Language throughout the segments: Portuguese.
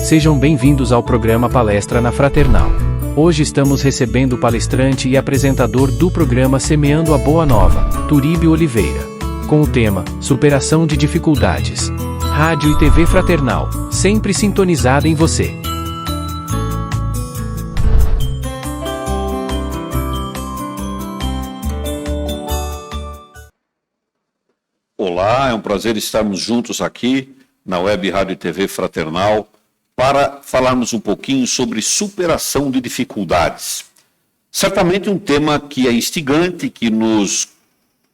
Sejam bem-vindos ao programa Palestra na Fraternal. Hoje estamos recebendo o palestrante e apresentador do programa Semeando a Boa Nova, Turíbio Oliveira, com o tema Superação de Dificuldades. Rádio e TV Fraternal, sempre sintonizada em você. Olá, é um prazer estarmos juntos aqui na Web Rádio e TV Fraternal para falarmos um pouquinho sobre superação de dificuldades. Certamente um tema que é instigante, que nos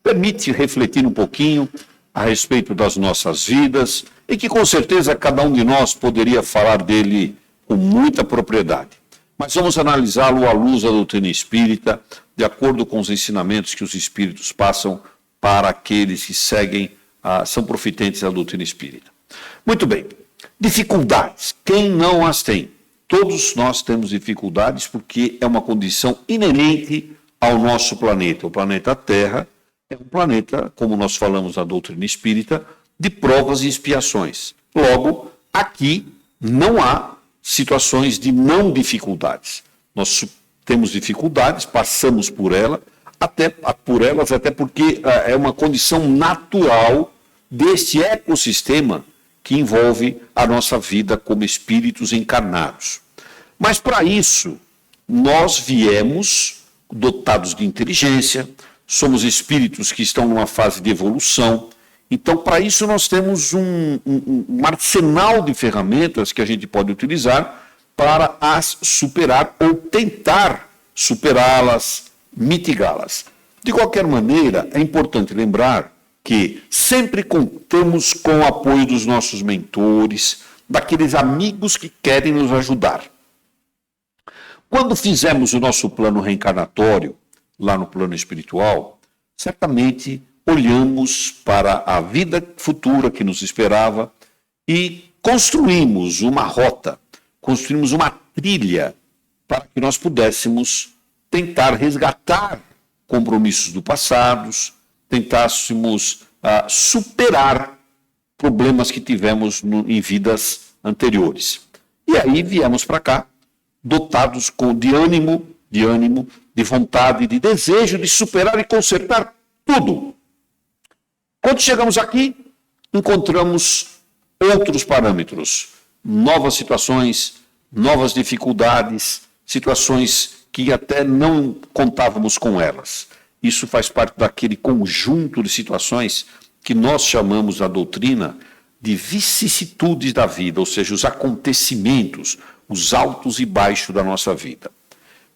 permite refletir um pouquinho a respeito das nossas vidas e que com certeza cada um de nós poderia falar dele com muita propriedade. Mas vamos analisá-lo à luz da doutrina espírita, de acordo com os ensinamentos que os espíritos passam para aqueles que seguem, são profitentes da doutrina espírita. Muito bem, dificuldades, quem não as tem? Todos nós temos dificuldades porque é uma condição inerente ao nosso planeta. O planeta Terra é um planeta, como nós falamos na doutrina espírita, de provas e expiações. Logo, aqui não há situações de não dificuldades. Nós temos dificuldades, passamos por elas, até porque é uma condição natural deste ecossistema que envolve a nossa vida como espíritos encarnados. Mas para isso, nós viemos dotados de inteligência, somos espíritos que estão numa fase de evolução. Então, para isso, nós temos um arsenal de ferramentas que a gente pode utilizar para as superar ou tentar superá-las, mitigá-las. De qualquer maneira, é importante lembrar que sempre contamos com o apoio dos nossos mentores, daqueles amigos que querem nos ajudar. Quando fizemos o nosso plano reencarnatório, lá no plano espiritual, certamente olhamos para a vida futura que nos esperava e construímos uma rota, construímos uma trilha para que nós pudéssemos tentar resgatar compromissos do passado, tentássemos superar problemas que tivemos em vidas anteriores. E aí viemos para cá, dotados de ânimo, de vontade, de desejo de superar e consertar tudo. Quando chegamos aqui, encontramos outros parâmetros, novas situações, novas dificuldades, situações que até não contávamos com elas. Isso faz parte daquele conjunto de situações que nós chamamos na doutrina de vicissitudes da vida, ou seja, os acontecimentos, os altos e baixos da nossa vida.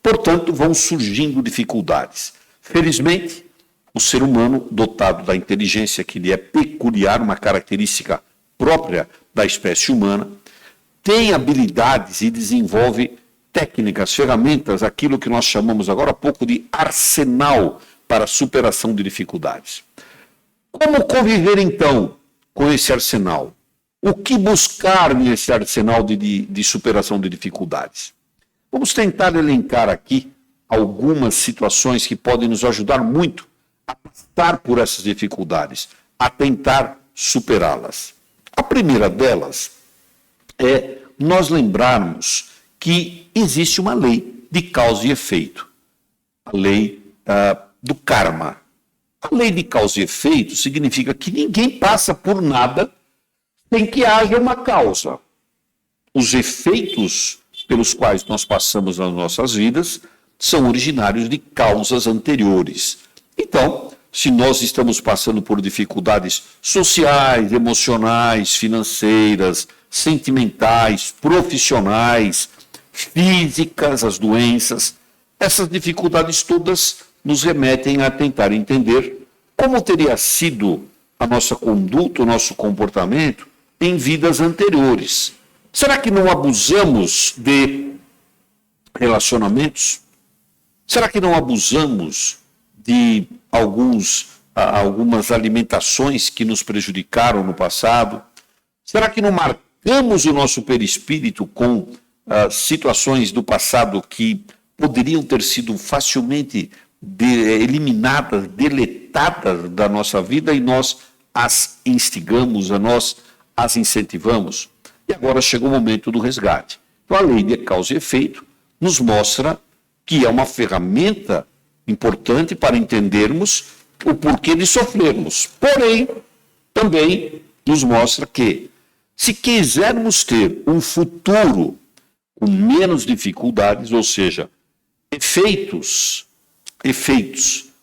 Portanto, vão surgindo dificuldades. Felizmente, o ser humano, dotado da inteligência que lhe é peculiar, uma característica própria da espécie humana, tem habilidades e desenvolve técnicas, ferramentas, aquilo que nós chamamos agora há pouco de arsenal para a superação de dificuldades. Como conviver, então, com esse arsenal? O que buscar nesse arsenal de superação de dificuldades? Vamos tentar elencar aqui algumas situações que podem nos ajudar muito a passar por essas dificuldades, a tentar superá-las. A primeira delas é nós lembrarmos que existe uma lei de causa e efeito, a lei do karma. A lei de causa e efeito significa que ninguém passa por nada sem que haja uma causa. Os efeitos pelos quais nós passamos nas nossas vidas são originários de causas anteriores. Então, se nós estamos passando por dificuldades sociais, emocionais, financeiras, sentimentais, profissionais, físicas, as doenças, essas dificuldades todas nos remetem a tentar entender como teria sido a nossa conduta, o nosso comportamento em vidas anteriores. Será que não abusamos de relacionamentos? Será que não abusamos de algumas alimentações que nos prejudicaram no passado? Será que não marcamos o nosso perispírito com situações do passado que poderiam ter sido facilmente eliminadas, deletadas da nossa vida e nós as instigamos, nós as incentivamos? e agora chega o momento do resgate. Então, a lei de causa e efeito nos mostra que é uma ferramenta importante para entendermos o porquê de sofrermos. Porém, também nos mostra que, se quisermos ter um futuro com menos dificuldades, ou seja, efeitos,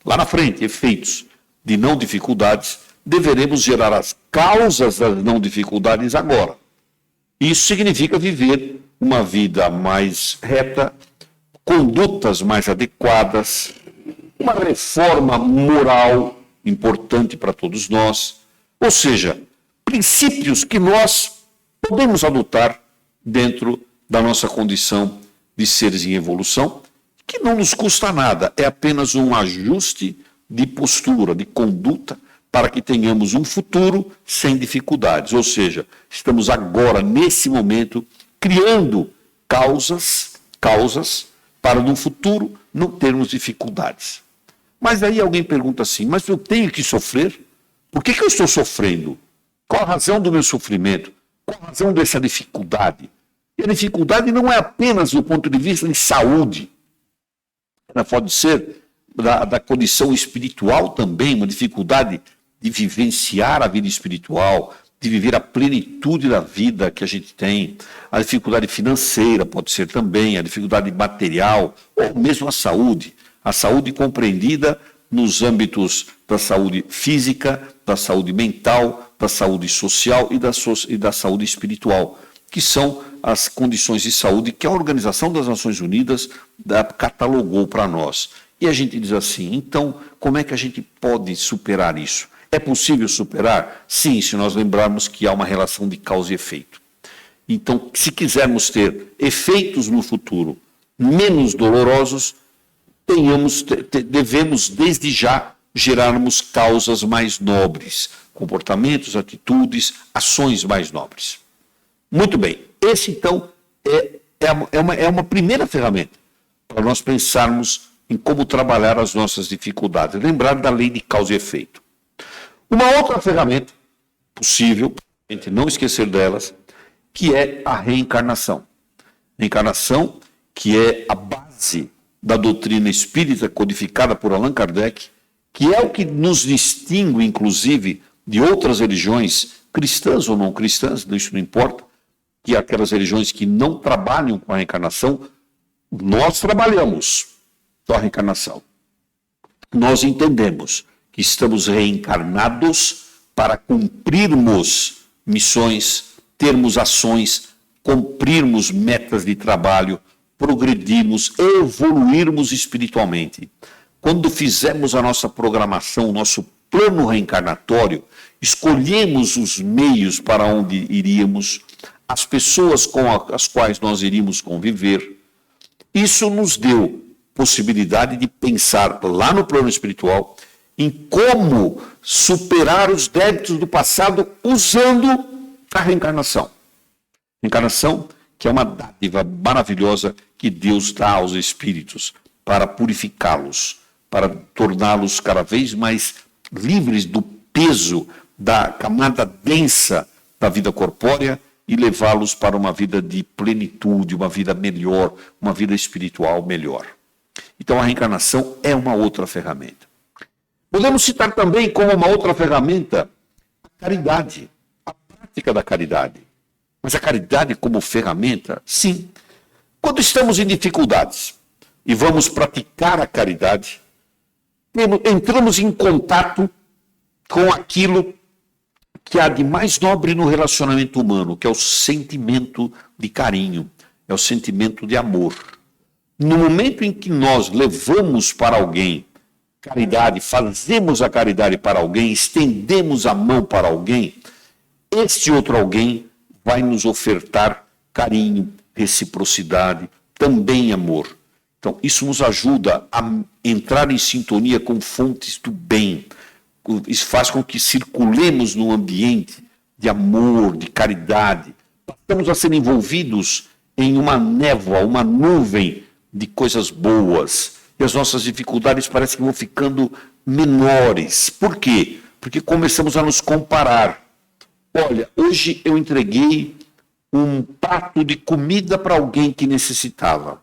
lá na frente, efeitos de não dificuldades, deveremos gerar as causas das não dificuldades agora. Isso significa viver uma vida mais reta, condutas mais adequadas, uma reforma moral importante para todos nós, ou seja, princípios que nós podemos adotar dentro da nossa condição de seres em evolução, que não nos custa nada, é apenas um ajuste de postura, de conduta, para que tenhamos um futuro sem dificuldades. Ou seja, estamos agora, nesse momento, criando causas para no futuro não termos dificuldades. Mas aí alguém pergunta assim, mas eu tenho que sofrer? Por que eu estou sofrendo? Qual a razão do meu sofrimento? Qual a razão dessa dificuldade? E a dificuldade não é apenas do ponto de vista de saúde. Ela pode ser da condição espiritual também, uma dificuldade de vivenciar a vida espiritual, de viver a plenitude da vida que a gente tem. A dificuldade financeira pode ser também, a dificuldade material, ou mesmo a saúde. A saúde compreendida nos âmbitos da saúde física, da saúde mental, da saúde social e da saúde espiritual, que são as condições de saúde que a Organização das Nações Unidas catalogou para nós. E a gente diz assim, então, como é que a gente pode superar isso? É possível superar? Sim, se nós lembrarmos que há uma relação de causa e efeito. Então, se quisermos ter efeitos no futuro menos dolorosos, devemos desde já gerarmos causas mais nobres, comportamentos, atitudes, ações mais nobres. Muito bem, esse então é uma primeira ferramenta para nós pensarmos em como trabalhar as nossas dificuldades. Lembrar da lei de causa e efeito. Uma outra ferramenta possível, a gente não esquecer delas, que é a reencarnação. Reencarnação, que é a base da doutrina espírita codificada por Allan Kardec, que é o que nos distingue, inclusive, de outras religiões, cristãs ou não cristãs, isso não importa, que aquelas religiões que não trabalham com a reencarnação, nós trabalhamos com a reencarnação. Nós entendemos que estamos reencarnados para cumprirmos missões, termos ações, cumprirmos metas de trabalho, progredirmos, evoluirmos espiritualmente. Quando fizermos a nossa programação, o nosso plano reencarnatório, escolhemos os meios para onde iríamos, as pessoas com as quais nós iríamos conviver. Isso nos deu possibilidade de pensar lá no plano espiritual em como superar os débitos do passado usando a reencarnação. Reencarnação que é uma dádiva maravilhosa que Deus dá aos espíritos para purificá-los, para torná-los cada vez mais livres do peso da camada densa da vida corpórea e levá-los para uma vida de plenitude, uma vida melhor, uma vida espiritual melhor. Então a reencarnação é uma outra ferramenta. Podemos citar também como uma outra ferramenta a caridade, a prática da caridade. Mas a caridade como ferramenta, sim. Quando estamos em dificuldades e vamos praticar a caridade, entramos em contato com aquilo que há de mais nobre no relacionamento humano, que é o sentimento de carinho, é o sentimento de amor. No momento em que nós levamos para alguém caridade, fazemos a caridade para alguém, estendemos a mão para alguém, este outro alguém vai nos ofertar carinho, reciprocidade, também amor. Então, isso nos ajuda a entrar em sintonia com fontes do bem. Isso faz com que circulemos num ambiente de amor, de caridade. Passamos a ser envolvidos em uma névoa, uma nuvem de coisas boas. E as nossas dificuldades parecem que vão ficando menores. Por quê? Porque começamos a nos comparar. Olha, hoje eu entreguei um prato de comida para alguém que necessitava.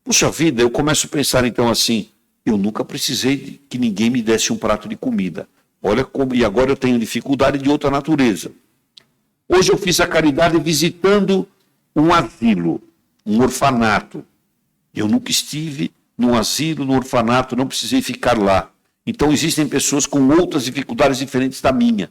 Puxa vida, eu começo a pensar então assim, eu nunca precisei de que ninguém me desse um prato de comida. Olha como, e agora eu tenho dificuldade de outra natureza. Hoje eu fiz a caridade visitando um asilo, um orfanato. Eu nunca estive num asilo, num orfanato, não precisei ficar lá. Então existem pessoas com outras dificuldades diferentes da minha.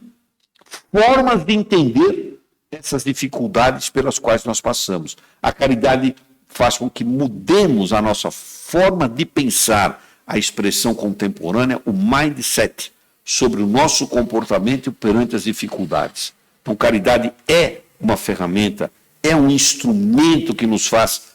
Formas de entender essas dificuldades pelas quais nós passamos. A caridade faz com que mudemos a nossa forma de pensar, a expressão contemporânea, o mindset, sobre o nosso comportamento perante as dificuldades. Então, caridade é uma ferramenta, é um instrumento que nos faz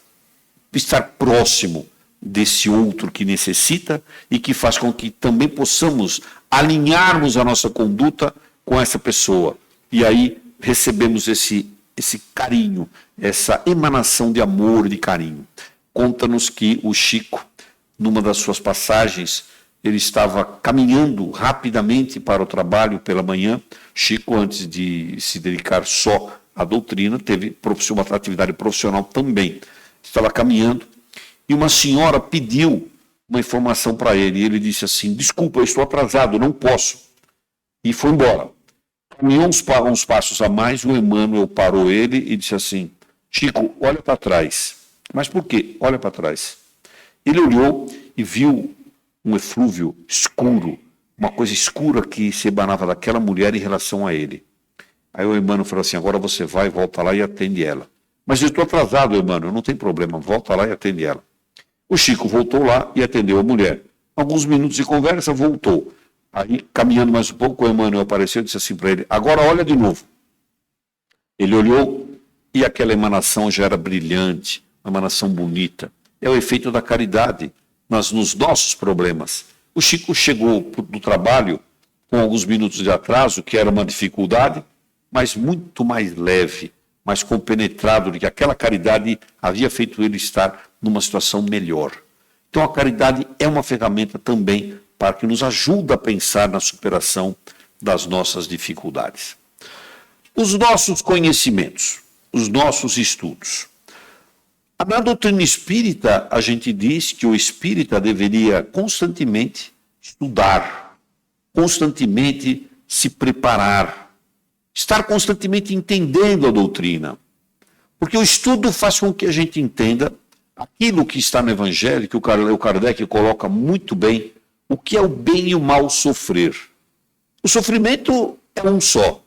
estar próximo desse outro que necessita e que faz com que também possamos alinharmos a nossa conduta com essa pessoa. E aí recebemos esse carinho, essa emanação de amor e de carinho. Conta-nos que o Chico, numa das suas passagens, ele estava caminhando rapidamente para o trabalho pela manhã. Chico, antes de se dedicar só à doutrina, teve uma atividade profissional também. Estava caminhando e uma senhora pediu uma informação para ele. E ele disse assim, desculpa, eu estou atrasado, não posso. E foi embora. Caminhou uns passos a mais, o Emmanuel parou ele e disse assim, Chico, olha para trás. Mas por quê? Olha para trás. Ele olhou e viu um eflúvio escuro, uma coisa escura que se emanava daquela mulher em relação a ele. Aí o Emmanuel falou assim, agora você vai, volta lá e atende ela. Mas eu estou atrasado, Emmanuel, não tem problema, volta lá e atende ela. O Chico voltou lá e atendeu a mulher. Alguns minutos de conversa, voltou. Aí, caminhando mais um pouco, o Emmanuel apareceu e disse assim para ele, agora olha de novo. Ele olhou e aquela emanação já era brilhante, uma emanação bonita. É o efeito da caridade nos nossos problemas. O Chico chegou do trabalho com alguns minutos de atraso, que era uma dificuldade, mas muito mais leve, mais compenetrado de que aquela caridade havia feito ele estar numa situação melhor. Então a caridade é uma ferramenta também para que nos ajude a pensar na superação das nossas dificuldades. Os nossos conhecimentos, os nossos estudos. Na doutrina espírita, a gente diz que o espírita deveria constantemente estudar, constantemente se preparar, estar constantemente entendendo a doutrina. Porque o estudo faz com que a gente entenda aquilo que está no Evangelho, que o Kardec coloca muito bem, o que é o bem e o mal sofrer. O sofrimento é um só.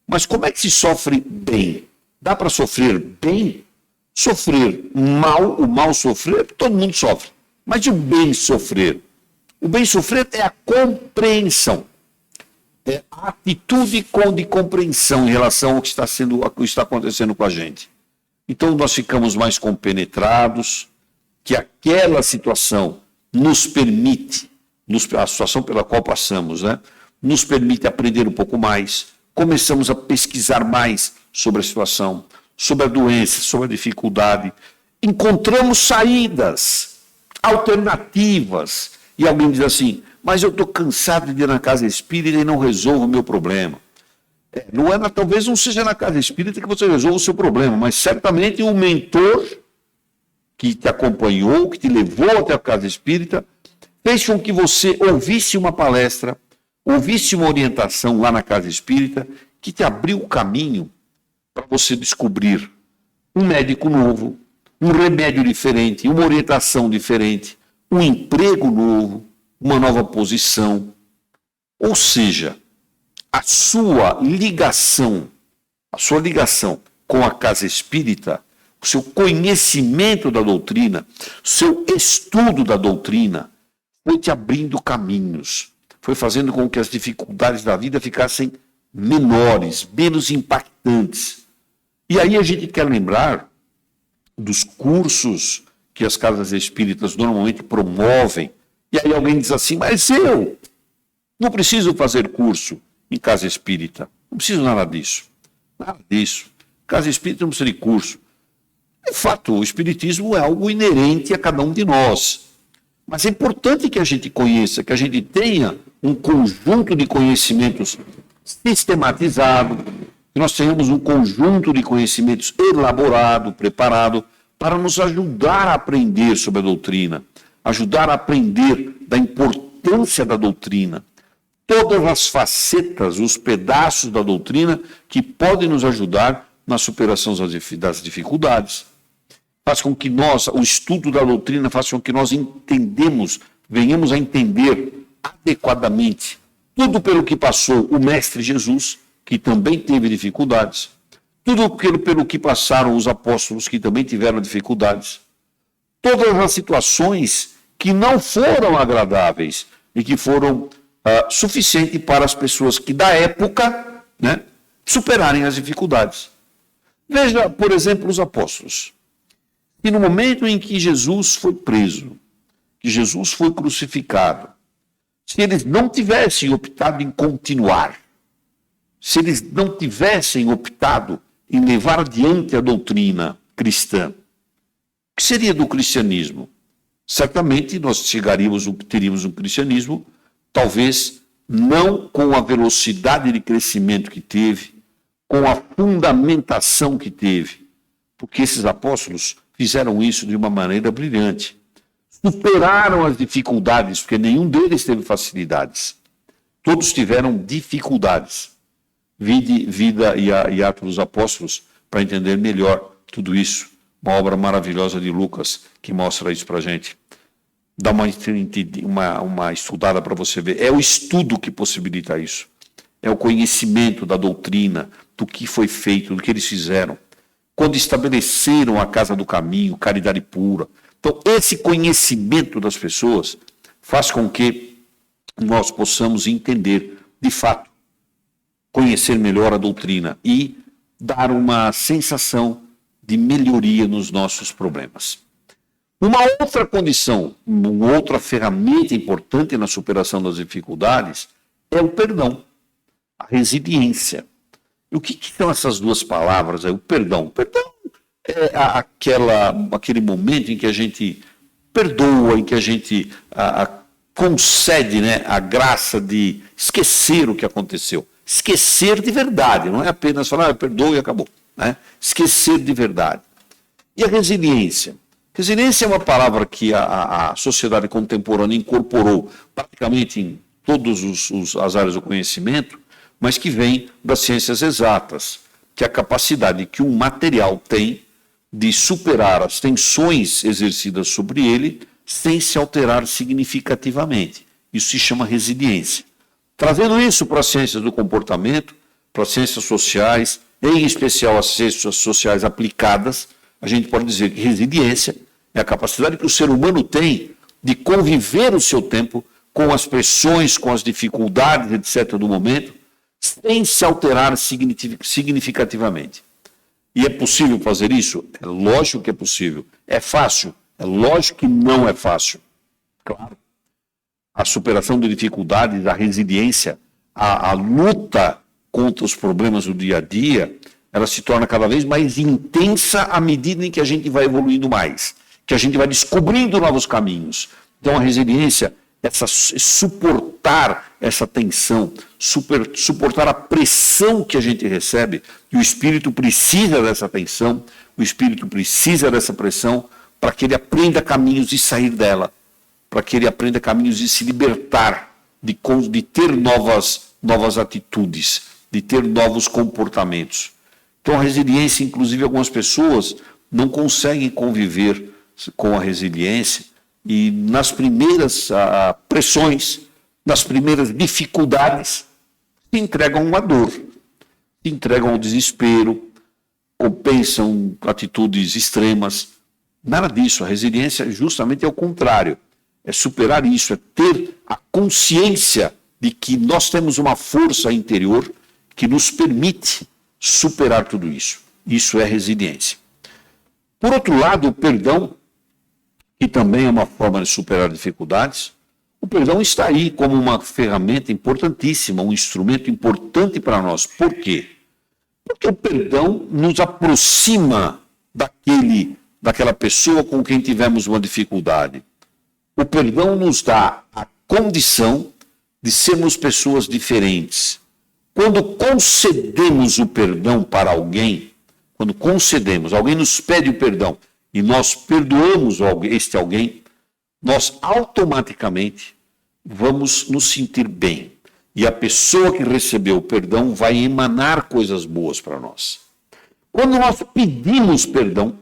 Mas como é que se sofre bem? Dá para sofrer bem? Sofrer mal, o mal sofrer, todo mundo sofre. Mas e o bem sofrer? O bem sofrer é a compreensão. É a atitude de compreensão em relação ao que está acontecendo com a gente. Então nós ficamos mais compenetrados, que aquela situação nos permite, a situação pela qual passamos, né, nos permite aprender um pouco mais, começamos a pesquisar mais sobre a situação, sobre a doença, sobre a dificuldade, encontramos saídas, alternativas, e alguém diz assim, mas eu estou cansado de ir na casa espírita e não resolvo o meu problema. Talvez não seja na casa espírita que você resolva o seu problema, mas certamente o mentor que te acompanhou, que te levou até a casa espírita, fez com que você ouvisse uma palestra, ouvisse uma orientação lá na casa espírita, que te abriu o caminho para você descobrir um médico novo, um remédio diferente, uma orientação diferente, um emprego novo, uma nova posição. Ou seja, a sua ligação com a casa espírita, o seu conhecimento da doutrina, o seu estudo da doutrina, foi te abrindo caminhos, foi fazendo com que as dificuldades da vida ficassem menores, menos impactantes. E aí a gente quer lembrar dos cursos que as casas espíritas normalmente promovem. E aí alguém diz assim, mas eu não preciso fazer curso em casa espírita. Não preciso nada disso. Nada disso. Casa espírita não precisa de curso. De fato, o espiritismo é algo inerente a cada um de nós. Mas é importante que a gente conheça, que a gente tenha um conjunto de conhecimentos sistematizado, que nós tenhamos um conjunto de conhecimentos elaborado, preparado, para nos ajudar a aprender sobre a doutrina, ajudar a aprender da importância da doutrina, todas as facetas, os pedaços da doutrina que podem nos ajudar na superação das dificuldades. Faz com que o estudo da doutrina faça com que nós venhamos a entender adequadamente tudo pelo que passou o Mestre Jesus, que também teve dificuldades, tudo pelo que passaram os apóstolos, que também tiveram dificuldades, todas as situações que não foram agradáveis e que foram suficientes para as pessoas que da época, né, superarem as dificuldades. Veja, por exemplo, os apóstolos. E no momento em que Jesus foi preso, que Jesus foi crucificado, se eles não tivessem optado em continuar, se eles não tivessem optado em levar adiante a doutrina cristã, o que seria do cristianismo? Certamente nós teríamos um cristianismo, talvez não com a velocidade de crescimento que teve, com a fundamentação que teve, porque esses apóstolos fizeram isso de uma maneira brilhante. Superaram as dificuldades, porque nenhum deles teve facilidades. Todos tiveram dificuldades. Vida e Atos dos Apóstolos, para entender melhor tudo isso. Uma obra maravilhosa de Lucas, que mostra isso para a gente. Dá uma estudada para você ver. É o estudo que possibilita isso. É o conhecimento da doutrina, do que foi feito, do que eles fizeram. Quando estabeleceram a Casa do Caminho, Caridade Pura. Então, esse conhecimento das pessoas faz com que nós possamos entender, de fato, conhecer melhor a doutrina e dar uma sensação de melhoria nos nossos problemas. Uma outra condição, uma outra ferramenta importante na superação das dificuldades é o perdão, a resiliência. E o que são essas duas palavras aí? O perdão. O perdão é aquele momento em que a gente perdoa, em que a gente concede, né, a graça de esquecer o que aconteceu. Esquecer de verdade, não é apenas falar, perdoa e acabou. Né? Esquecer de verdade. E a resiliência? Resiliência é uma palavra que a sociedade contemporânea incorporou praticamente em todas as áreas do conhecimento, mas que vem das ciências exatas, que é a capacidade que um material tem de superar as tensões exercidas sobre ele sem se alterar significativamente. Isso se chama resiliência. Trazendo isso para as ciências do comportamento, para as ciências sociais, em especial as ciências sociais aplicadas, a gente pode dizer que resiliência é a capacidade que o ser humano tem de conviver o seu tempo com as pressões, com as dificuldades, etc., do momento, sem se alterar significativamente. E é possível fazer isso? É lógico que é possível. É fácil? É lógico que não é fácil. Claro. A superação de dificuldades, a resiliência, a luta contra os problemas do dia a dia, ela se torna cada vez mais intensa à medida em que a gente vai evoluindo mais, que a gente vai descobrindo novos caminhos. Então a resiliência é suportar essa tensão, suportar a pressão que a gente recebe, e o espírito precisa dessa tensão, o espírito precisa dessa pressão para que ele aprenda caminhos de sair dela, para que ele aprenda caminhos de se libertar, de ter novas atitudes, de ter novos comportamentos. Então a resiliência, inclusive algumas pessoas não conseguem conviver com a resiliência e nas primeiras pressões, nas primeiras dificuldades, se entregam à dor, se entregam ao desespero, compensam atitudes extremas. Nada disso, a resiliência justamente é o contrário. É superar isso, é ter a consciência de que nós temos uma força interior que nos permite superar tudo isso. Isso é resiliência. Por outro lado, o perdão, que também é uma forma de superar dificuldades, o perdão está aí como uma ferramenta importantíssima, um instrumento importante para nós. Por quê? Porque o perdão nos aproxima daquela pessoa com quem tivemos uma dificuldade. O perdão nos dá a condição de sermos pessoas diferentes, Quando concedemos o perdão para alguém, quando concedemos, alguém nos pede o perdão e nós perdoamos este alguém, nós automaticamente vamos nos sentir bem. E a pessoa que recebeu o perdão vai emanar coisas boas para nós. Quando nós pedimos perdão,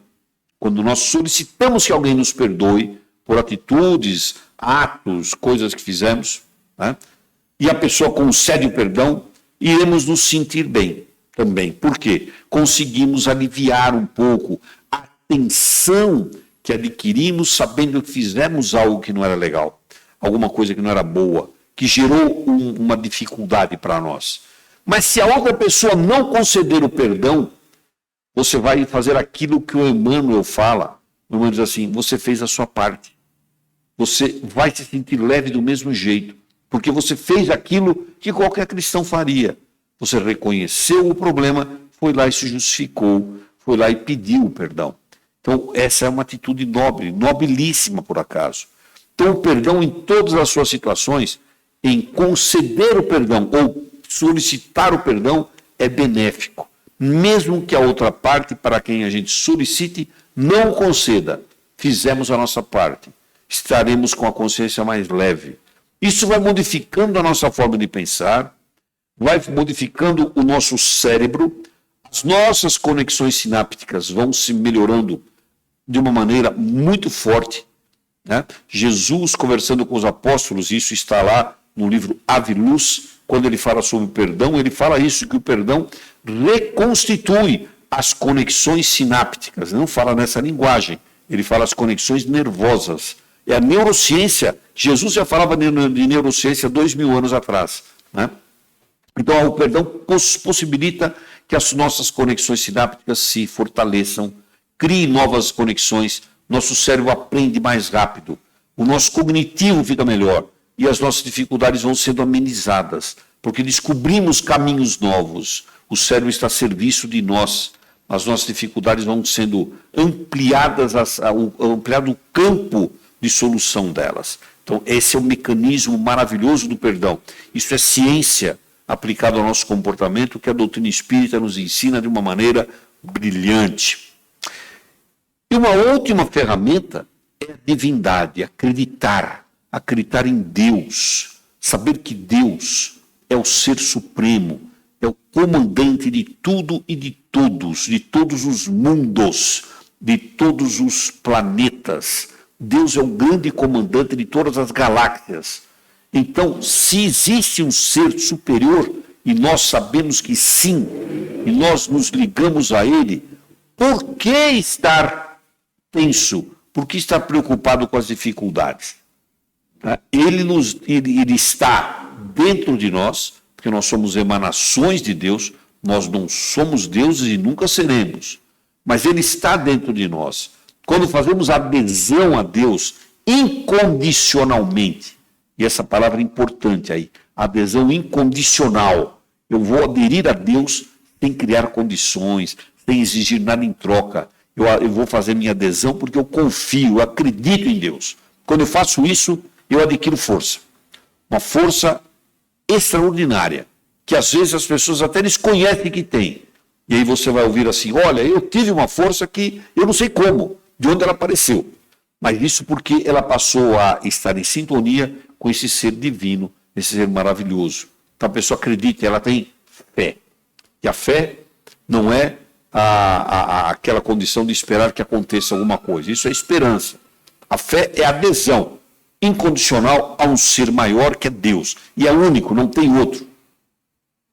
quando nós solicitamos que alguém nos perdoe por atitudes, atos, coisas que fizemos, né? E a pessoa concede o perdão, iremos nos sentir bem também. Por quê? Conseguimos aliviar um pouco a tensão que adquirimos sabendo que fizemos algo que não era legal, alguma coisa que não era boa, que gerou uma dificuldade para nós. Mas se a outra pessoa não conceder o perdão, você vai fazer aquilo que o Emmanuel fala. O Emmanuel diz assim, você fez a sua parte. Você vai se sentir leve do mesmo jeito, porque você fez aquilo que qualquer cristão faria. Você reconheceu o problema, foi lá e se justificou, foi lá e pediu o perdão. Então, essa é uma atitude nobre, nobilíssima por acaso. Então, o perdão em todas as suas situações, em conceder o perdão ou solicitar o perdão, é benéfico. Mesmo que a outra parte, para quem a gente solicite, não o conceda, fizemos a nossa parte. Estaremos com a consciência mais leve. Isso vai modificando a nossa forma de pensar, vai modificando o nosso cérebro, as nossas conexões sinápticas vão se melhorando de uma maneira muito forte, né? Jesus, conversando com os apóstolos, isso está lá no livro Ave Luz, quando ele fala sobre o perdão, ele fala isso, que o perdão reconstitui as conexões sinápticas, não fala nessa linguagem, ele fala as conexões nervosas. É a neurociência, Jesus já falava de neurociência 2000 anos atrás, né? Então, o perdão possibilita que as nossas conexões sinápticas se fortaleçam, criem novas conexões, nosso cérebro aprende mais rápido, o nosso cognitivo fica melhor e as nossas dificuldades vão sendo amenizadas, porque descobrimos caminhos novos, o cérebro está a serviço de nós, as nossas dificuldades vão sendo ampliadas, ampliado o campo de solução delas. Então, esse é o mecanismo maravilhoso do perdão. Isso é ciência aplicada ao nosso comportamento, que a doutrina espírita nos ensina de uma maneira brilhante. E uma última ferramenta é a divindade, acreditar em Deus, saber que Deus é o ser supremo, é o comandante de tudo e de todos os mundos, de todos os planetas. Deus é o grande comandante de todas as galáxias. Então, se existe um ser superior, e nós sabemos que sim, e nós nos ligamos a ele, por que estar tenso? Por que estar preocupado com as dificuldades? Ele está dentro de nós, porque nós somos emanações de Deus, nós não somos deuses e nunca seremos, mas ele está dentro de nós. Quando fazemos adesão a Deus incondicionalmente, e essa palavra é importante aí, adesão incondicional, eu vou aderir a Deus sem criar condições, sem exigir nada em troca, eu vou fazer minha adesão porque eu confio, eu acredito em Deus. Quando eu faço isso, eu adquiro força, uma força extraordinária, que às vezes as pessoas até desconhecem que tem. E aí você vai ouvir assim, olha, eu tive uma força que eu não sei como, de onde ela apareceu. Mas isso porque ela passou a estar em sintonia com esse ser divino, esse ser maravilhoso. Então a pessoa acredita, ela tem fé. E a fé não é aquela condição de esperar que aconteça alguma coisa. Isso é esperança. A fé é adesão incondicional a um ser maior que é Deus. E é único, não tem outro.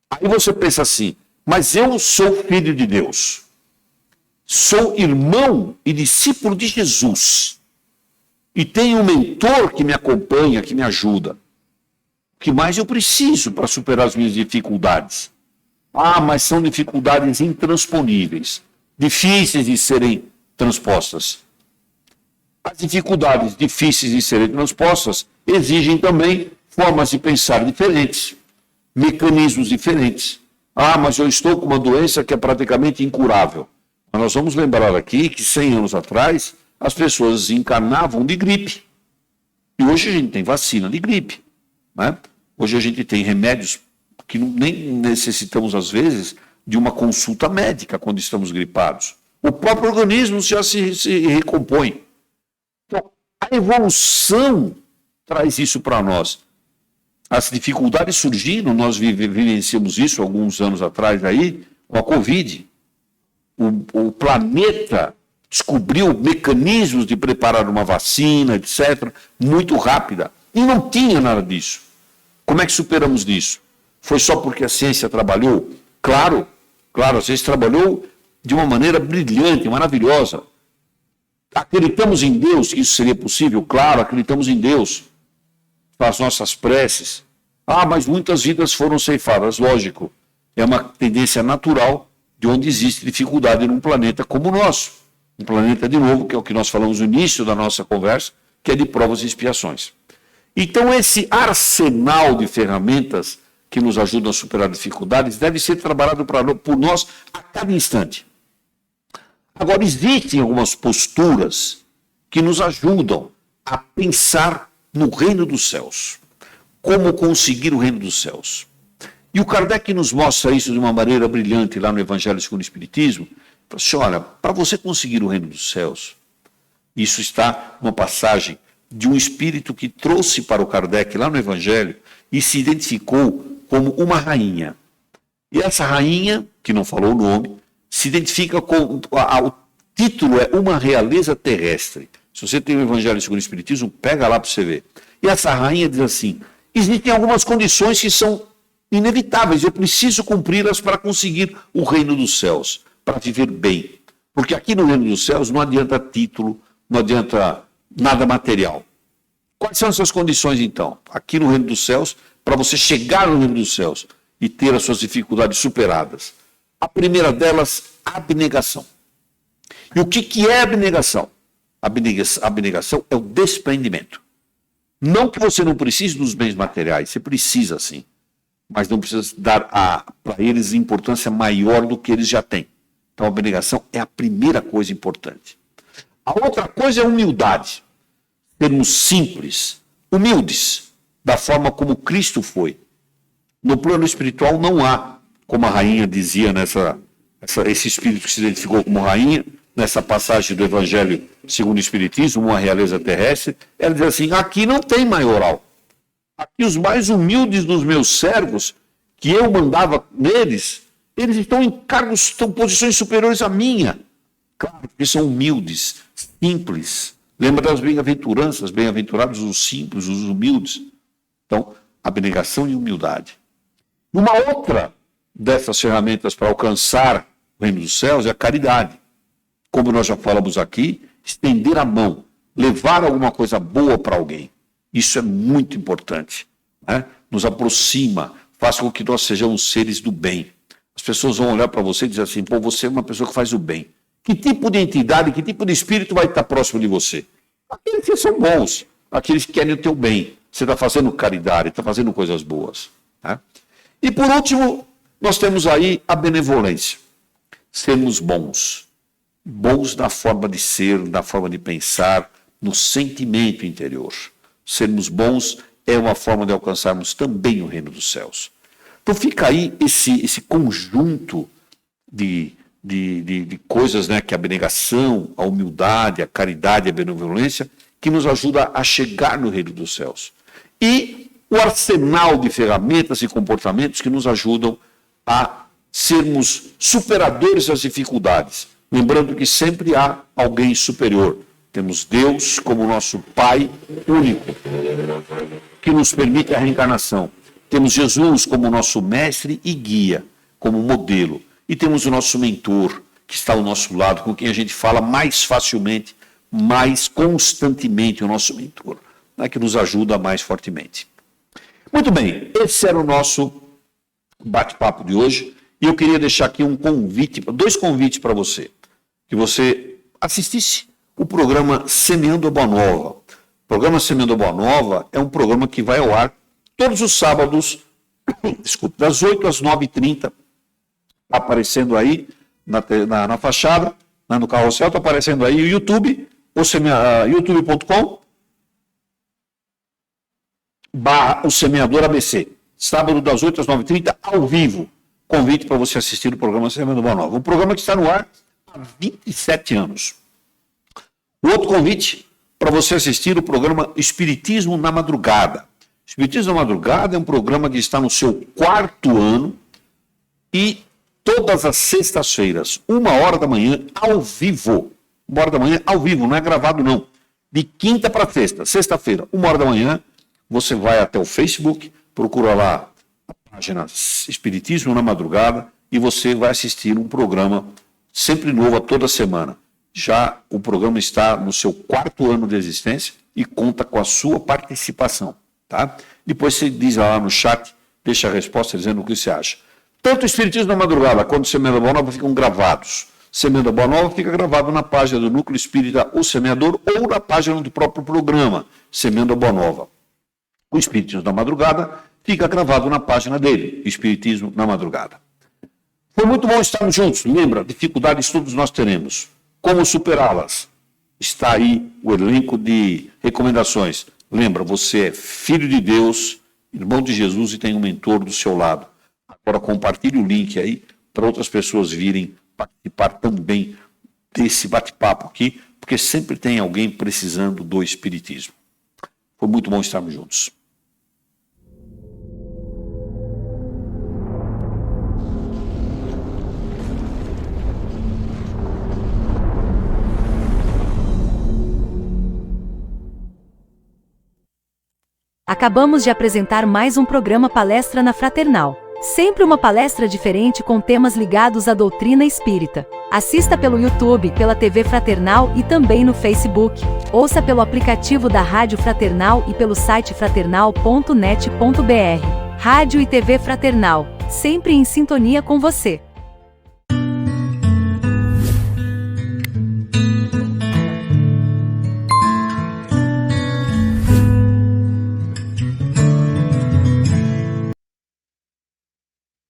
Aí você pensa assim, mas eu sou filho de Deus. Sou irmão e discípulo de Jesus. E tenho um mentor que me acompanha, que me ajuda. O que mais eu preciso para superar as minhas dificuldades? Mas são dificuldades intransponíveis, difíceis de serem transpostas. As dificuldades difíceis de serem transpostas exigem também formas de pensar diferentes, mecanismos diferentes. Mas eu estou com uma doença que é praticamente incurável. Mas nós vamos lembrar aqui que 100 anos atrás as pessoas encarnavam de gripe. E hoje a gente tem vacina de gripe, né? Hoje a gente tem remédios que nem necessitamos, às vezes, de uma consulta médica quando estamos gripados. O próprio organismo já se recompõe. Então, a evolução traz isso para nós. As dificuldades surgiram, nós vivenciamos isso alguns anos atrás aí, com a Covid. O planeta descobriu mecanismos de preparar uma vacina, etc., muito rápida. E não tinha nada disso. Como é que superamos disso? Foi só porque a ciência trabalhou? Claro, a ciência trabalhou de uma maneira brilhante, maravilhosa. Acreditamos em Deus, que isso seria possível? Claro, acreditamos em Deus. As nossas preces. Mas muitas vidas foram ceifadas, lógico. É uma tendência natural de onde existe dificuldade num planeta como o nosso. Um planeta, de novo, que é o que nós falamos no início da nossa conversa, que é de provas e expiações. Então, esse arsenal de ferramentas que nos ajudam a superar dificuldades deve ser trabalhado por nós a cada instante. Agora, existem algumas posturas que nos ajudam a pensar no reino dos céus. Como conseguir o reino dos céus. E o Kardec nos mostra isso de uma maneira brilhante lá no Evangelho segundo o Espiritismo. Fala assim, olha, para você conseguir o reino dos céus, isso está numa passagem de um espírito que trouxe para o Kardec lá no Evangelho e se identificou como uma rainha. E essa rainha, que não falou o nome, se identifica com... O título é Uma Realeza Terrestre. Se você tem o Evangelho segundo o Espiritismo, pega lá para você ver. E essa rainha diz assim, existem algumas condições que são inevitáveis, eu preciso cumpri-las para conseguir o reino dos céus, para viver bem. Porque aqui no reino dos céus não adianta título, não adianta nada material. Quais são essas condições, então? Aqui no reino dos céus, para você chegar no reino dos céus e ter as suas dificuldades superadas. A primeira delas, abnegação. E o que é abnegação? Abnegação é o desprendimento. Não que você não precise dos bens materiais, você precisa sim, mas não precisa dar para eles importância maior do que eles já têm. Então a abnegação é a primeira coisa importante. A outra coisa é a humildade. Sermos simples, humildes, da forma como Cristo foi. No plano espiritual não há, como a rainha dizia, esse espírito que se identificou como rainha, nessa passagem do Evangelho segundo o Espiritismo, Uma Realeza Terrestre, ela diz assim, aqui não tem maioral. Aqui os mais humildes dos meus servos, que eu mandava neles, eles estão em cargos, estão em posições superiores à minha. Claro, porque são humildes, simples. Lembra das bem-aventuranças, bem-aventurados os simples, os humildes. Então, abnegação e humildade. Uma outra dessas ferramentas para alcançar o reino dos céus é a caridade. Como nós já falamos aqui, estender a mão, levar alguma coisa boa para alguém. Isso é muito importante. Né? Nos aproxima, faz com que nós sejamos seres do bem. As pessoas vão olhar para você e dizer assim, você é uma pessoa que faz o bem. Que tipo de entidade, que tipo de espírito vai estar próximo de você? Aqueles que são bons, aqueles que querem o teu bem. Você está fazendo caridade, está fazendo coisas boas. Né? E por último, nós temos aí a benevolência. Sermos bons. Bons na forma de ser, na forma de pensar, no sentimento interior. Sermos bons é uma forma de alcançarmos também o reino dos céus. Então fica aí esse conjunto de coisas, né, que a abnegação, a humildade, a caridade, a benevolência, que nos ajuda a chegar no reino dos céus. E o arsenal de ferramentas e comportamentos que nos ajudam a sermos superadores das dificuldades. Lembrando que sempre há alguém superior. Temos Deus como nosso Pai único, que nos permite a reencarnação. Temos Jesus como nosso mestre e guia, como modelo. E temos o nosso mentor, que está ao nosso lado, com quem a gente fala mais facilmente, mais constantemente, o nosso mentor, né, que nos ajuda mais fortemente. Muito bem, esse era o nosso bate-papo de hoje. E eu queria deixar aqui dois convites para você. Que você assistisse o programa Semeando a Boa Nova. O programa Semeando a Boa Nova é um programa que vai ao ar todos os sábados, das 8 às 9h30, está aparecendo aí na fachada, no carrossel, está aparecendo aí o YouTube, youtube.com/o Semeador ABC. sábado das 8 às 9h30, ao vivo. Convite para você assistir o programa Semeando Boa Nova. Um programa que está no ar há 27 anos. O outro convite para você assistir o programa Espiritismo na Madrugada. Espiritismo na Madrugada é um programa que está no seu 4º ano e todas as sextas-feiras, 1h da manhã, ao vivo. 1h da manhã, ao vivo, não é gravado não. De quinta para sexta. Sexta-feira, 1h da manhã, você vai até o Facebook, procura lá a página Espiritismo na Madrugada e você vai assistir um programa sempre novo a toda semana. Já o programa está no seu 4º ano de existência e conta com a sua participação, tá? Depois você diz lá no chat, deixa a resposta dizendo o que você acha. Tanto o Espiritismo na Madrugada quanto o Semeando Boa Nova ficam gravados. Semeando Boa Nova fica gravado na página do Núcleo Espírita O Semeador ou na página do próprio programa, Semeando Boa Nova. O Espiritismo na Madrugada fica gravado na página dele, Espiritismo na Madrugada. Foi muito bom estarmos juntos. Lembra, dificuldades todos nós teremos. Como superá-las? Está aí o elenco de recomendações. Lembra, você é filho de Deus, irmão de Jesus e tem um mentor do seu lado. Agora compartilhe o link aí para outras pessoas virem participar também desse bate-papo aqui, porque sempre tem alguém precisando do Espiritismo. Foi muito bom estarmos juntos. Acabamos de apresentar mais um programa Palestra na Fraternal. Sempre uma palestra diferente com temas ligados à doutrina espírita. Assista pelo YouTube, pela TV Fraternal e também no Facebook. Ouça pelo aplicativo da Rádio Fraternal e pelo site fraternal.net.br. Rádio e TV Fraternal, sempre em sintonia com você.